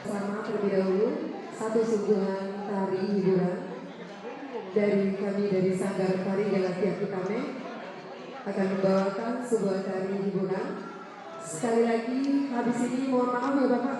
Sama terlebih dahulu satu suguhan tari hiburan dari kami dari Sanggar Tari Galatia Kitame akan membawakan sebuah tari hiburan. Sekali lagi habis ini mohon maaf ya Bapak.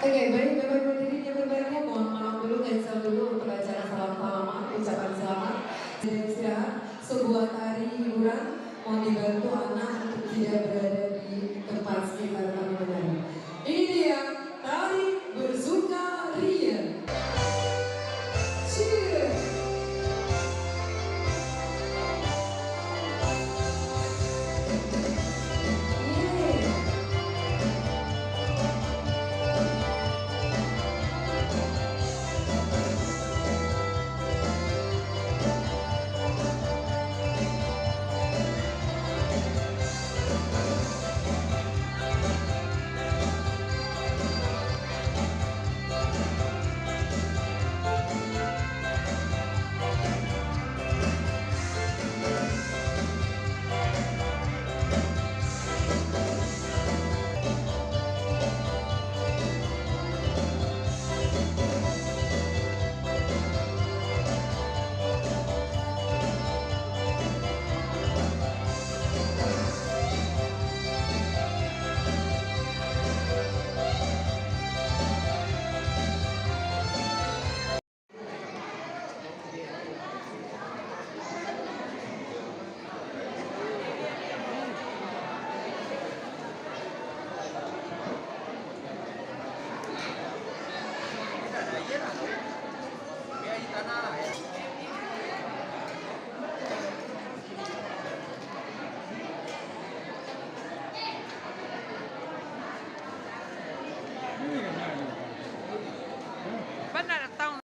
Oke, baik, Bapak berdiri yang berbahagia, mohon maaf dulu, cancel dulu untuk acara salam-salaman, ucapan selamat. Dan istirahat, sebuah tari hiburan, mohon dibantu anak untuk tidak berada di tempat